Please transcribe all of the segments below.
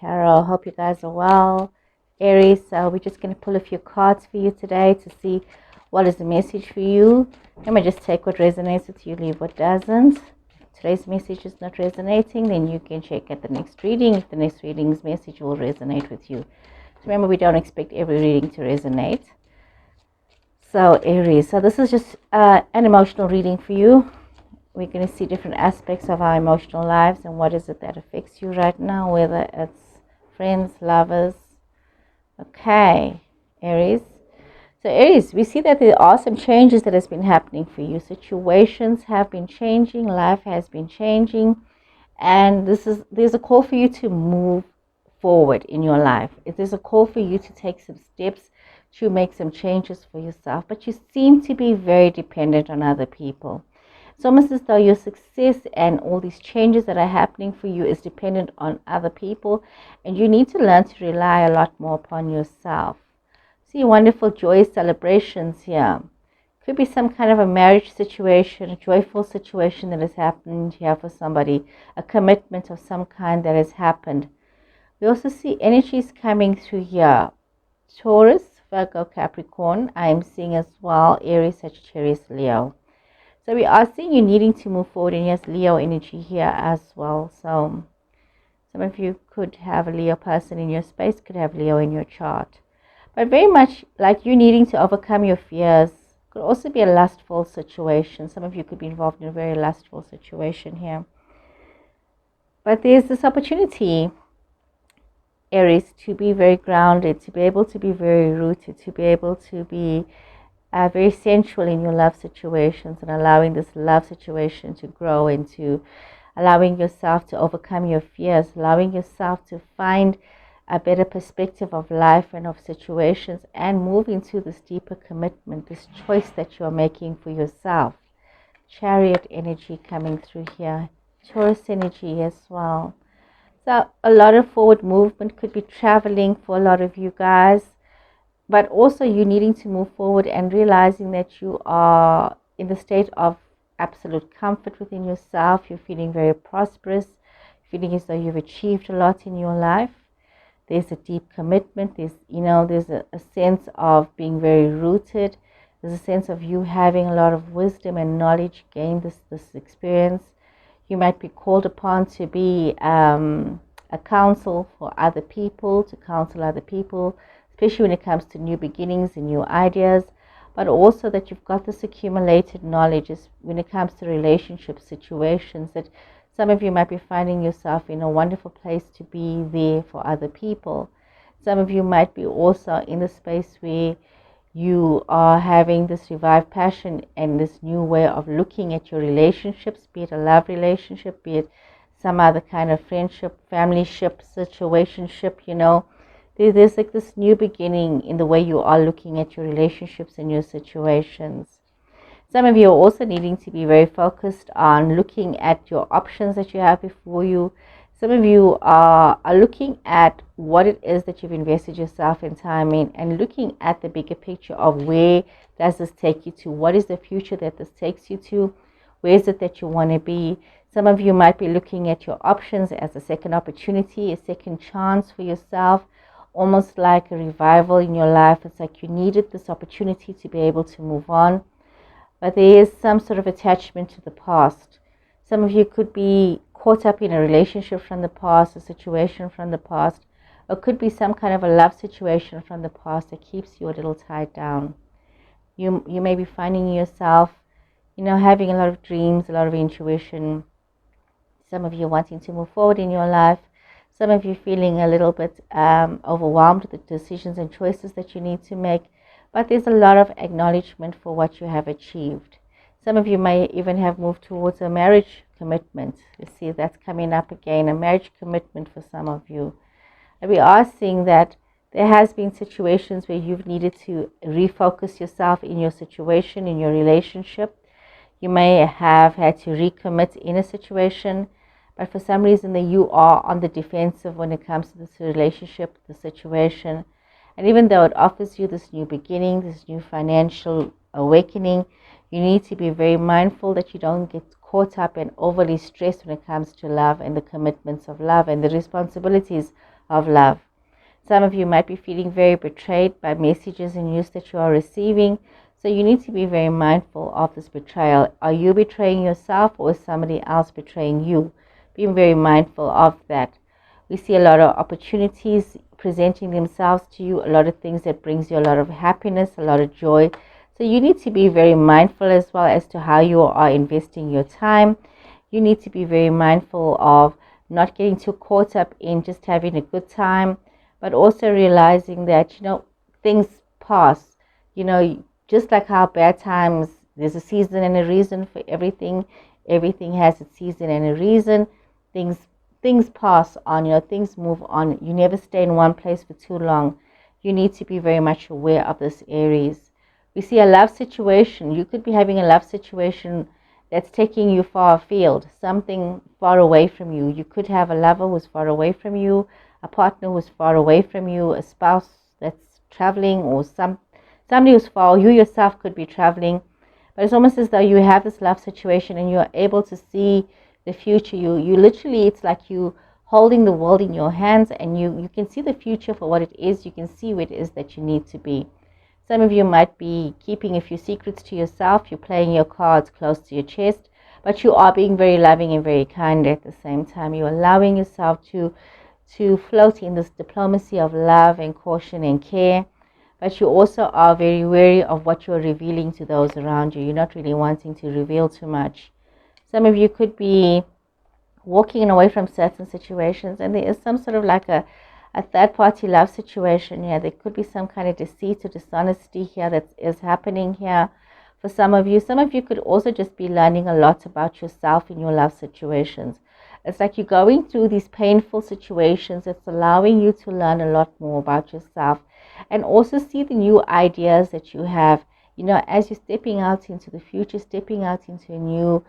Tarot. Hope you guys are well. Aries, we're just going to pull a few cards for you today to see what is the message for you. Remember, just take what resonates with you, leave what doesn't. If today's message is not resonating, then you can check at the next reading if the next reading's message will resonate with you. So remember, we don't expect every reading to resonate. So Aries, so this is just an emotional reading for you. We're going to see different aspects of our emotional lives and what is it that affects you right now, whether it's friends, lovers. Okay, Aries. So Aries, we see that there are some changes that has been happening for you. Situations have been changing, life has been changing, and there's a call for you to move forward in your life. There's a call for you to take some steps to make some changes for yourself, but you seem to be very dependent on other people. It's almost as though your success and all these changes that are happening for you is dependent on other people, and you need to learn to rely a lot more upon yourself. See wonderful joyous celebrations here. Could be some kind of a marriage situation, a joyful situation that has happened here for somebody, a commitment of some kind that has happened. We also see energies coming through here. Taurus, Virgo, Capricorn, I'm seeing as well, Aries, Sagittarius, Leo. So we are seeing you needing to move forward, and yes, Leo energy here as well. So some of you could have a Leo person in your space, could have Leo in your chart. But very much like you needing to overcome your fears. Could also be a lustful situation. Some of you could be involved in a very lustful situation here. But there's this opportunity, Aries, to be very grounded, to be able to be very rooted, to be able to be very sensual in your love situations, and allowing this love situation to grow into allowing yourself to overcome your fears, allowing yourself to find a better perspective of life and of situations, and move into this deeper commitment, this choice that you are making for yourself. Chariot energy coming through here. Taurus energy as well. So a lot of forward movement, could be traveling for a lot of you guys, but also you needing to move forward and realizing that you are in the state of absolute comfort within yourself. You're feeling very prosperous, feeling as though you've achieved a lot in your life. There's a deep commitment. There's a sense of being very rooted. There's a sense of you having a lot of wisdom and knowledge gained this experience. You might be called upon to be a counsel for other people, to counsel other people, especially when it comes to new beginnings and new ideas, but also that you've got this accumulated knowledge when it comes to relationship situations, that some of you might be finding yourself in a wonderful place to be there for other people. Some of you might be also in the space where you are having this revived passion and this new way of looking at your relationships, be it a love relationship, be it some other kind of friendship, familyship, situationship, There's like this new beginning in the way you are looking at your relationships and your situations. Some of you are also needing to be very focused on looking at your options that you have before you. Some of you are looking at what it is that you've invested yourself in time in, and looking at the bigger picture of where does this take you to? What is the future that this takes you to? Where is it that you want to be? Some of you might be looking at your options as a second opportunity, a second chance for yourself, almost like a revival in your life. It's like you needed this opportunity to be able to move on. But there is some sort of attachment to the past. Some of you could be caught up in a relationship from the past, a situation from the past, or could be some kind of a love situation from the past that keeps you a little tied down. You may be finding yourself, having a lot of dreams, a lot of intuition. Some of you wanting to move forward in your life. Some of you feeling a little bit overwhelmed with the decisions and choices that you need to make. But there's a lot of acknowledgement for what you have achieved. Some of you may even have moved towards a marriage commitment. You see that's coming up again, a marriage commitment for some of you. And we are seeing that there has been situations where you've needed to refocus yourself in your situation, in your relationship. You may have had to recommit in a situation, but for some reason that you are on the defensive when it comes to this relationship, the situation. And even though it offers you this new beginning, this new financial awakening, you need to be very mindful that you don't get caught up and overly stressed when it comes to love and the commitments of love and the responsibilities of love. Some of you might be feeling very betrayed by messages and news that you are receiving. So you need to be very mindful of this betrayal. Are you betraying yourself, or is somebody else betraying you? Being very mindful of that. We see a lot of opportunities presenting themselves to you, a lot of things that brings you a lot of happiness, a lot of joy. So you need to be very mindful as well as to how you are investing your time. You need to be very mindful of not getting too caught up in just having a good time, but also realizing that, things pass. Just like how bad times, there's a season and a reason for everything. Everything has its season and a reason. Things pass on, things move on. You never stay in one place for too long. You need to be very much aware of this, Aries. We see a love situation. You could be having a love situation that's taking you far afield, something far away from you. You could have a lover who's far away from you, a partner who's far away from you, a spouse that's traveling, or somebody who's far. You yourself could be traveling. But it's almost as though you have this love situation and you're able to see the future. You literally, it's like you holding the world in your hands, and you can see the future for what it is. You can see where it is that you need to be. Some of you might be keeping a few secrets to yourself. You're playing your cards close to your chest, but you are being very loving and very kind at the same time. You're allowing yourself to float in this diplomacy of love and caution and care, but you also are very wary of what you're revealing to those around you. You're not really wanting to reveal too much. Some of you could be walking away from certain situations, and there is some sort of like a third-party love situation here. There could be some kind of deceit or dishonesty here that is happening here for some of you. Some of you could also just be learning a lot about yourself in your love situations. It's like you're going through these painful situations. It's allowing you to learn a lot more about yourself and also see the new ideas that you have, as you're stepping out into the future, stepping out into new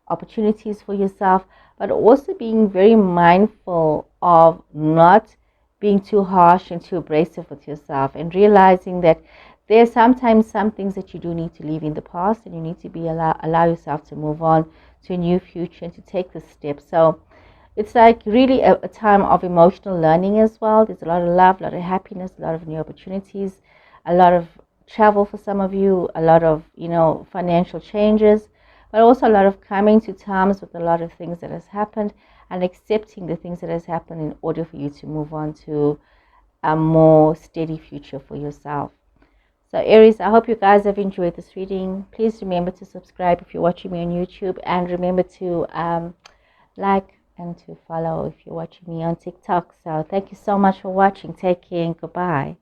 opportunities for yourself, but also being very mindful of not being too harsh and too abrasive with yourself, and realizing that there's sometimes some things that you do need to leave in the past, and you need to allow yourself to move on to a new future and to take this step. So it's like really a time of emotional learning as well. There's a lot of love, a lot of happiness, a lot of new opportunities, a lot of travel for some of you, a lot of financial changes, but also a lot of coming to terms with a lot of things that has happened and accepting the things that has happened in order for you to move on to a more steady future for yourself. So Aries, I hope you guys have enjoyed this reading. Please remember to subscribe if you're watching me on YouTube, and remember to like and to follow if you're watching me on TikTok. So thank you so much for watching. Take care and goodbye.